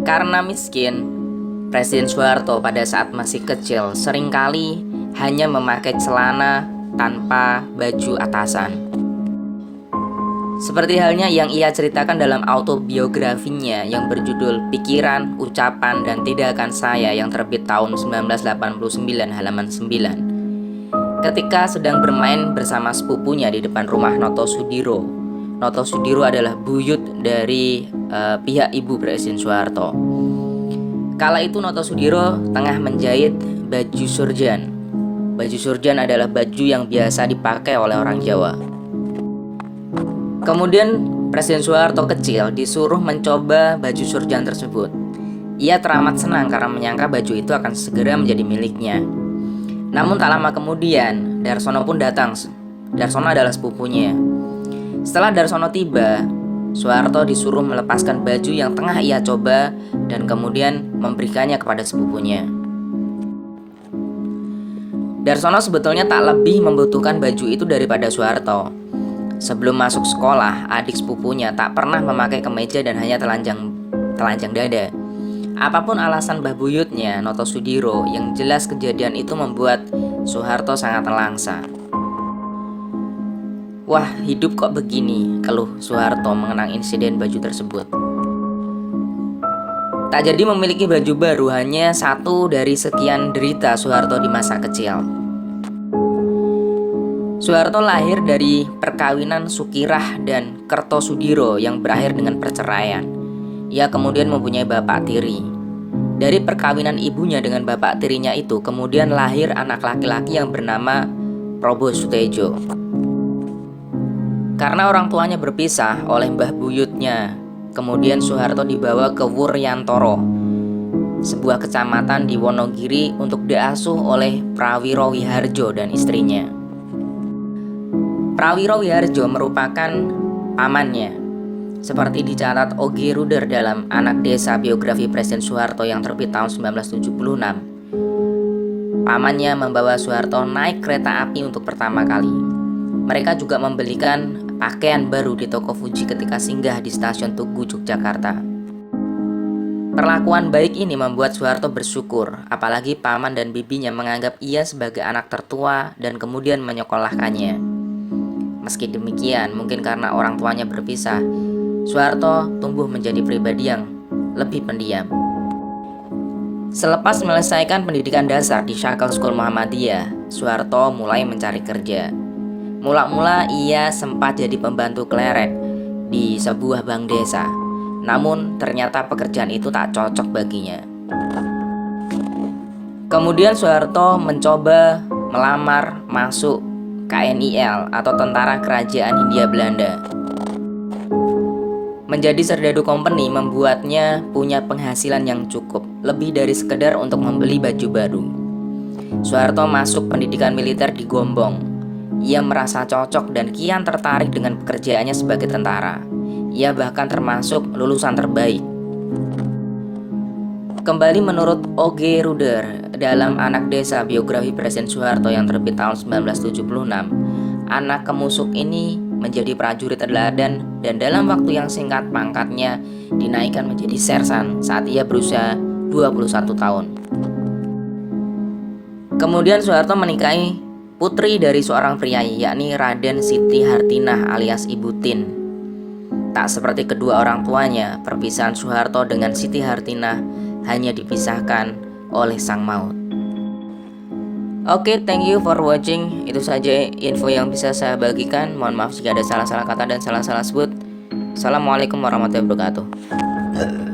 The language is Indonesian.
Karena miskin, Presiden Soeharto pada saat masih kecil seringkali hanya memakai celana tanpa baju atasan. Seperti halnya yang ia ceritakan dalam autobiografinya yang berjudul Pikiran, Ucapan, dan Tindakan Saya yang terbit tahun 1989 halaman 9. Ketika sedang bermain bersama sepupunya di depan rumah Noto Sudiro. Noto Sudiro adalah buyut dari pihak ibu Presiden Soeharto. Kala itu Noto Sudiro tengah menjahit baju surjan. Baju surjan adalah baju yang biasa dipakai oleh orang Jawa. Kemudian Presiden Soeharto kecil disuruh mencoba baju surjan tersebut. Ia teramat senang karena menyangka baju itu akan segera menjadi miliknya. Namun tak lama kemudian Darsono pun datang. Darsono adalah sepupunya. Setelah Darsono tiba, Soeharto disuruh melepaskan baju yang tengah ia coba dan kemudian memberikannya kepada sepupunya. Darsono sebetulnya tak lebih membutuhkan baju itu daripada Soeharto. Sebelum masuk sekolah, adik sepupunya tak pernah memakai kemeja dan hanya telanjang dada. Apapun alasan mbah buyutnya, Noto Sudiro, yang jelas kejadian itu membuat Soeharto sangat nelangsa. Wah, hidup kok begini, keluh Soeharto mengenang insiden baju tersebut. Tak jadi memiliki baju baru hanya satu dari sekian derita Soeharto di masa kecil. Soeharto lahir dari perkawinan Sukirah dan Kertosudiro yang berakhir dengan perceraian. Ia kemudian mempunyai bapak tiri. Dari perkawinan ibunya dengan bapak tirinya itu kemudian lahir anak laki-laki yang bernama Probo Sutejo. Karena orang tuanya berpisah oleh mbah buyutnya, kemudian Soeharto dibawa ke Wuryantoro, sebuah kecamatan di Wonogiri untuk diasuh oleh Prawiro Wiharjo dan istrinya. Prawiro Wiharjo merupakan pamannya, seperti dicatat O.G. Ruder dalam Anak Desa Biografi Presiden Soeharto yang terbit tahun 1976. Pamannya membawa Soeharto naik kereta api untuk pertama kali. Mereka juga membelikan pakaian baru di toko Fuji ketika singgah di stasiun Tugu, Yogyakarta. Perlakuan baik ini membuat Soeharto bersyukur, apalagi paman dan bibinya menganggap ia sebagai anak tertua dan kemudian menyekolahkannya. Meski demikian, mungkin karena orang tuanya berpisah, Soeharto tumbuh menjadi pribadi yang lebih pendiam. Selepas menyelesaikan pendidikan dasar di Shackle School Muhammadiyah, Soeharto mulai mencari kerja. Mula-mula ia sempat jadi pembantu klerek di sebuah bank desa. Namun ternyata pekerjaan itu tak cocok baginya. Kemudian Soeharto mencoba melamar masuk KNIL atau Tentara Kerajaan Hindia Belanda. Menjadi serdadu company membuatnya punya penghasilan yang cukup, lebih dari sekedar untuk membeli baju baru. Soeharto masuk pendidikan militer di Gombong. Ia merasa cocok dan kian tertarik dengan pekerjaannya sebagai tentara. Ia bahkan termasuk lulusan terbaik. Kembali menurut O.G. Ruder dalam Anak Desa Biografi Presiden Soeharto yang terbit tahun 1976, anak kemusuk ini menjadi prajurit teladan dan dalam waktu yang singkat pangkatnya dinaikkan menjadi sersan saat ia berusia 21 tahun. Kemudian Soeharto menikahi putri dari seorang priai, yakni Raden Siti Hartinah alias Ibu Tin. Tak seperti kedua orang tuanya, perpisahan Soeharto dengan Siti Hartinah hanya dipisahkan oleh sang maut. Oke, thank you for watching. Itu saja info yang bisa saya bagikan. Mohon maaf jika ada salah-salah kata dan salah-salah sebut. Assalamualaikum warahmatullahi wabarakatuh.